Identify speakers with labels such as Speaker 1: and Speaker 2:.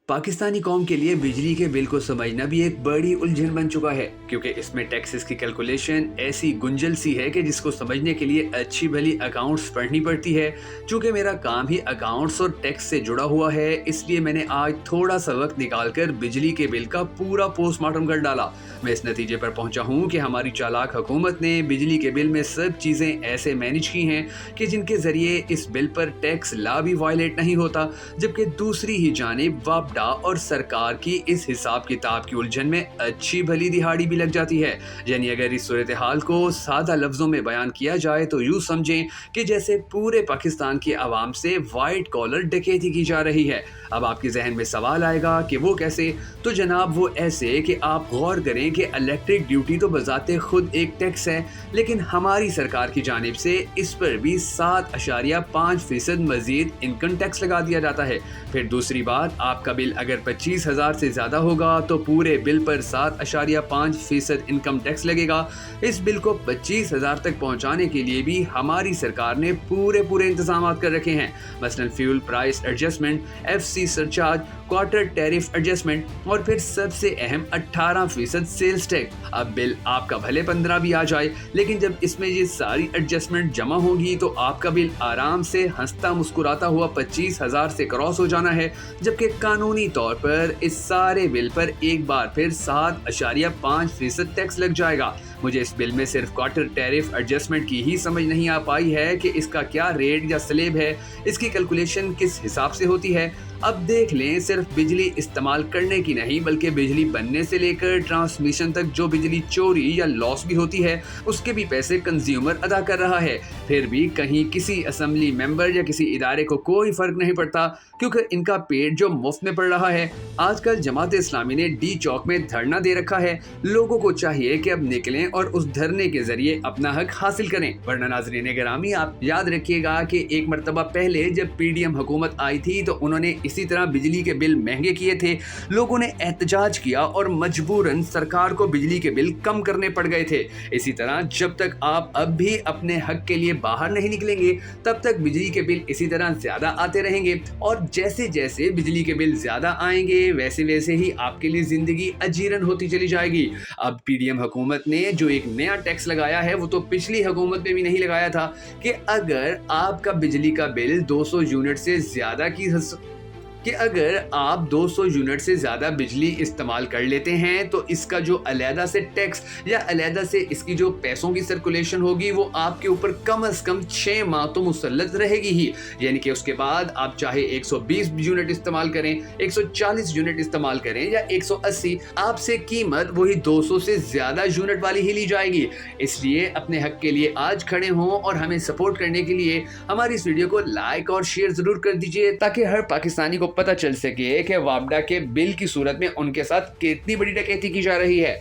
Speaker 1: पाकिस्तानी कौम के लिए बिजली के बिल को समझना भी एक बड़ी उलझन बन चुका है, क्योंकि इसमें टैक्सेस की कैलकुलेशन ऐसी गुंजल सी है कि जिसको समझने के लिए अच्छी भली अकाउंट्स पढ़नी पड़ती है। चूंकि मेरा काम ही अकाउंट्स और टैक्स से जुड़ा हुआ है, इसलिए मैंने आज थोड़ा सा वक्त निकालकर बिजली के बिल का पूरा पोस्टमार्टम कर डाला। मैं इस नतीजे पर पहुंचा हूं कि हमारी चालाक हुकूमत ने बिजली के बिल में सब चीजें ऐसे मैनेज की हैं कि जिनके जरिए इस बिल पर टैक्स ला भी वायलेट नहीं होता, जबकि दूसरी ही जानिब वापडा और सरकार की इस हिसाब किताब की उलझन में अच्छी भली दिहाड़ी भी लग जाती है। यानी अगर इस सूरत हाल को सादा लफ्जों में बयान किया जाए तो यूं समझें कि जैसे पूरे पाकिस्तान की आवाम से वाइट कॉलर डकैती की जा रही है। अब आपके जहन में सवाल आएगा कि वो कैसे? तो जनाब वो ऐसे कि आप गौर करें कि इलेक्ट्रिक ड्यूटी तो बजाते खुद एक टैक्स है, लेकिन हमारी सरकार की जानिब से इस पर भी 7.5% मजीद इनकम टैक्स लगा दिया जाता है। फिर दूसरी बात, आपका बिल अगर 25,000 से ज़्यादा होगा तो पूरे बिल पर 7.5% इनकम टैक्स लगेगा। इस बिल को 25,000 तक पहुंचाने के लिए भी हमारी सरकार ने पूरे इंतजाम कर रखे हैं। मसलन fuel price adjustment, FC surcharge, quarter tariff adjustment और फिर सबसे अहम 18% सेल्स टैक्स। अब बिल आपका भले 15 भी आ जाए, लेकिन जब इसमें ये सारी एडजस्टमेंट जमा होगी तो आपका बिल आराम से हंसता मुस्कुराता हुआ 25,000 से क्रॉस हो जाना है, जबकि कानूनी तौर पर इस सारे बिल पर एक बार फिर 7.5% टैक्स लग जाएगा। मुझे इस बिल में सिर्फ क्वार्टर टैरिफ एडजस्टमेंट की ही समझ नहीं आ पाई है कि इसका क्या रेट या स्लेब है, इसकी कैलकुलेशन किस हिसाब से होती है। अब देख लें, सिर्फ बिजली इस्तेमाल करने की नहीं बल्कि बिजली बनने से लेकर ट्रांसमिशन तक जो बिजली चोरी या लॉस भी होती है, उसके भी पैसे कंज्यूमर अदा कर रहा है। फिर भी कहीं किसी असेंबली मेंबर या किसी इदारे को कोई फर्क नहीं पड़ता, क्योंकि इनका पेट जो मुफ्त में पड़ रहा है। आजकल जमात इस्लामी ने डी चौक में धरना दे रखा है। लोगों को चाहिए कि अब निकलें और उस धरने के जरिए अपना हक हासिल करें, वरना नाज़रीन गिरामी आप याद रखिएगा कि एक मरतबा पहले जब PDM हुकूमत आई थी तो उन्होंने इसी तरह बिजली के बिल महंगे किए थे। लोगों ने एहतजाज किया और मजबूरन सरकार को बिजली के बिल कम करने पड़ गए थे। इसी तरह जब तक आप अब भी अपने हक के लिए बाहर नहीं निकलेंगे, तब तक बिजली के बिल इसी तरह ज्यादा आते रहेंगे, और जैसे जैसे बिजली के बिल ज्यादा आएंगे वैसे वैसे ही आपके लिए जिंदगी अजीरन होती चली जाएगी। अब PDM हुकूमत ने जो एक नया टैक्स लगाया है वो तो पिछली हुकूमत में भी नहीं लगाया था, कि अगर आपका बिजली का बिल 200 यूनिट से ज्यादा कि अगर आप 200 यूनिट से ज़्यादा बिजली इस्तेमाल कर लेते हैं तो इसका जो अलहदा से टैक्स या अलहदा से इसकी जो पैसों की सर्कुलेशन होगी वो आपके ऊपर कम से कम 6 माह तो मुसल्लत रहेगी ही। यानी कि उसके बाद आप चाहे 120 यूनिट इस्तेमाल करें, 140 यूनिट इस्तेमाल करें या 180, आपसे कीमत वही 200 से ज़्यादा यूनिट वाली ही ली जाएगी। इसलिए अपने हक के लिए आज खड़े हों और हमें सपोर्ट करने के लिए हमारी इस वीडियो को लाइक और शेयर ज़रूर कर दीजिए, ताकि हर पाकिस्तानी को पता चल सके कि वापडा के बिल की सूरत में उनके साथ कितनी बड़ी डकैती की जा रही है।